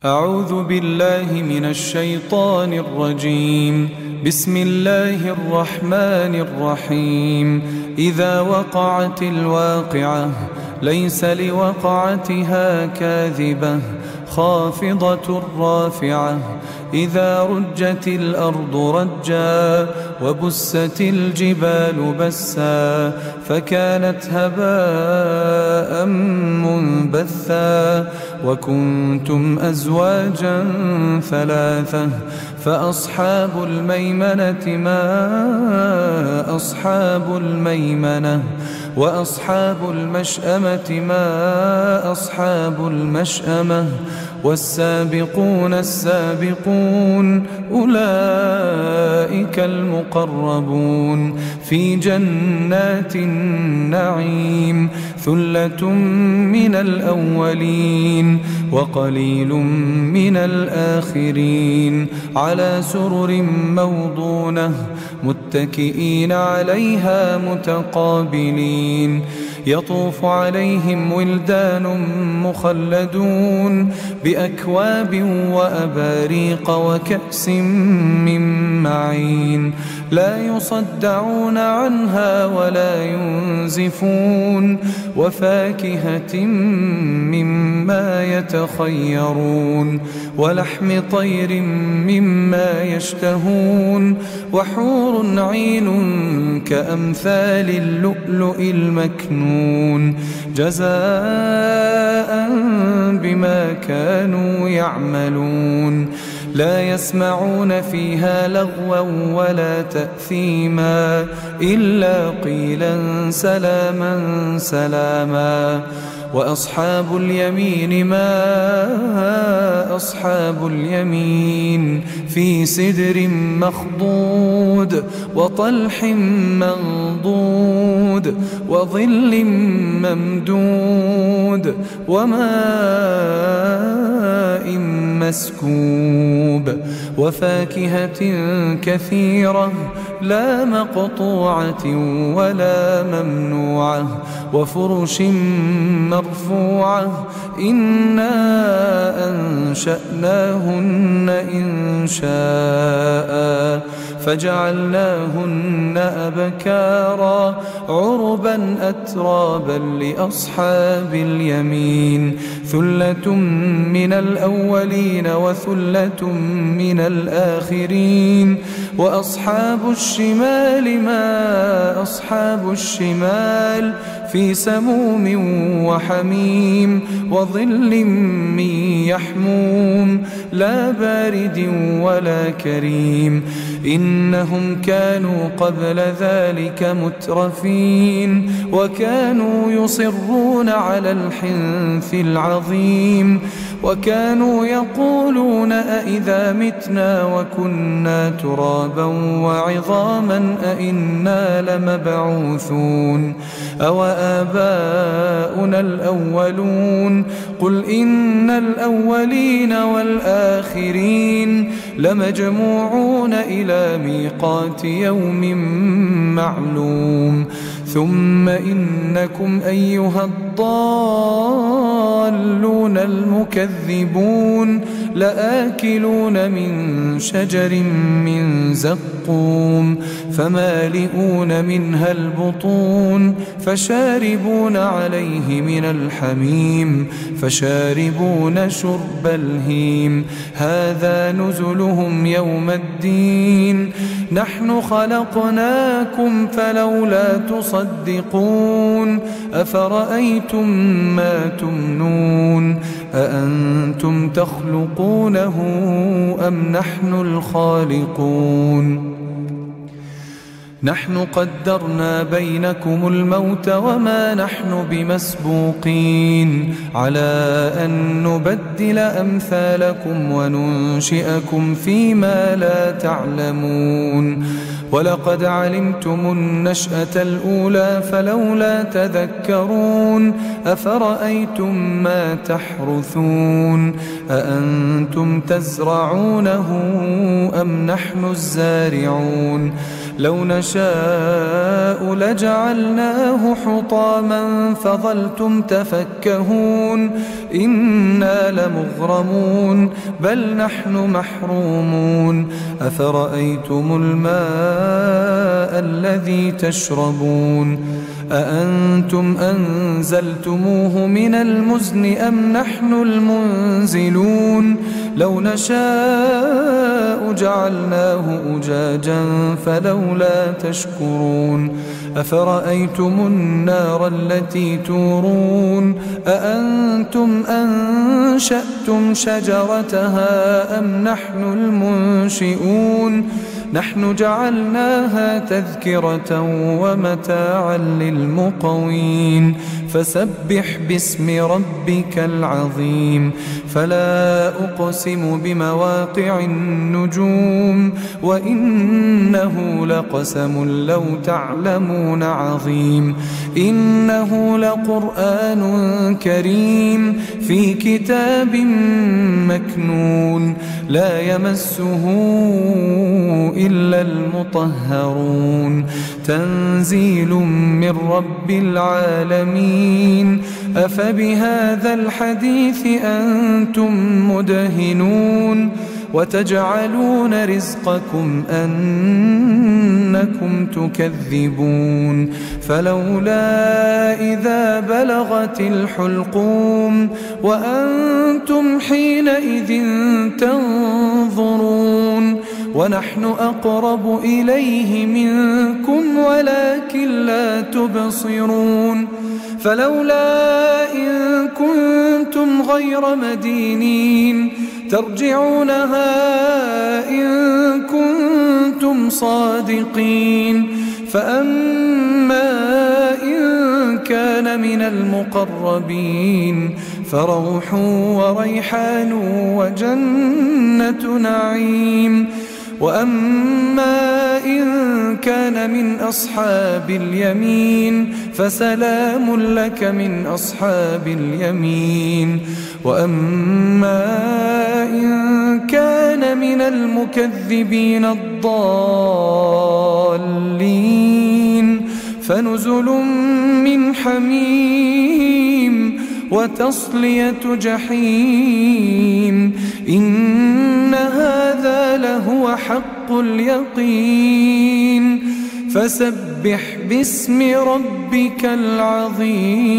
أعوذ بالله من الشيطان الرجيم. بسم الله الرحمن الرحيم. إذا وقعت الواقعة ليس لوقعتها كاذبة خافضة رافعة. إذا رجت الأرض رجا وبست الجبال بسا فكانت هباء منبثا وكنتم أزواجا ثلاثة فأصحاب الميمنة ما أصحاب الميمنة وأصحاب المشأمة ما أصحاب المشأمة والسابقون السابقون أولئك المقربون في جنات النعيم ثلة من الأولين وقليل من الآخرين على سرر موضونة متكئين عليها متقابلين يطوف عليهم ولدان مخلدون بأكواب وأباريق وكأس من معين لا يصدعون عنها ولا ينزفون وفاكهة مما يتخيرون ولحم طير مما يشتهون وحور عين كأمثال اللؤلؤ المكنون جزاء بما كانوا يعملون لا يسمعون فيها لغوا ولا تأثيما إلا قيلا سلاما سلاما. وأصحاب اليمين ما أصحاب اليمين في سدر مخضود وطلح منضود وظل ممدود وماء مسكوب وفاكهة كثيرة لا مقطوعة ولا ممنوعة وفرش مرفوعة إنا أنشأناهن إنشاء فجعلناهن أبكارا عربا أترابا لأصحاب اليمين ثلة من الأولين وثلة من الآخرين. وأصحاب الشمال ما أصحاب الشمال في سموم وحميم وظل من يحموم لا بارد ولا كريم إنهم كانوا قبل ذلك مترفين وكانوا يصرون على الحنث العظيم وكانوا يقولون أئذا متنا وكنا ترابا وعظاما أئنا لمبعوثون أو آباؤنا الأولون قل إن الأولين والآخرين لمجموعون إلى ميقات يوم معلوم ثم إنكم أيها الضالون المكذبون لآكلون من شجر من زقوم فمالئون منها البطون فشاربون عليه من الحميم فشاربون شرب الهيم هذا نزلهم يوم الدين نحن خلقناكم فلولا تصدقون أفرأيتم ما تمنون أأنتم تخلقونه أم نحن الخالقون نحن قدرنا بينكم الموت وما نحن بمسبوقين على أن نبدل أمثالكم وننشئكم فيما لا تعلمون ولقد علمتم النشأة الأولى فلولا تذكرون أفرأيتم ما تحرثون أأنتم تزرعونه أم نحن الزارعون لو نشاء لجعلناه حطاما فظلتم تفكهون إنا لمغرمون بل نحن محرومون أفرأيتم الماء الذي تشربون أأنتم أنزلتموه من المزن أم نحن المنزلون لو نشاء جعلناه أجاجا فلولا تشكرون أفرأيتم النار التي تورون أأنتم أنشأتم شجرتها أم نحن المنشئون نحن جعلناها تذكرة ومتاعا للمقوين فسبح باسم ربك العظيم فلا أقسم بمواقع النجوم وإنه لقسم لو تعلمون عظيم إنه لقرآن كريم في كتاب مكنون لا يمسه إلا المطهرون تنزيل من رب العالمين أفبهذا الحديث أنتم مدهنون وتجعلون رزقكم أنكم تكذبون فلولا إذا بلغت الحلقوم وأنتم حينئذ تنظرون ونحن أقرب إليه منكم ولكن لا تبصرون فلولا إن كنتم غير مدينين ترجعونها إن كنتم صادقين فأما إن كان من المقربين فروح وريحان وجنة نعيم وأما إن كان من أصحاب اليمين فسلام لك من أصحاب اليمين وأما إن كان من المكذبين الضالين فنزل من حميم وتصلية جحيم إن هذا لهو حق اليقين فسبح باسم ربك العظيم.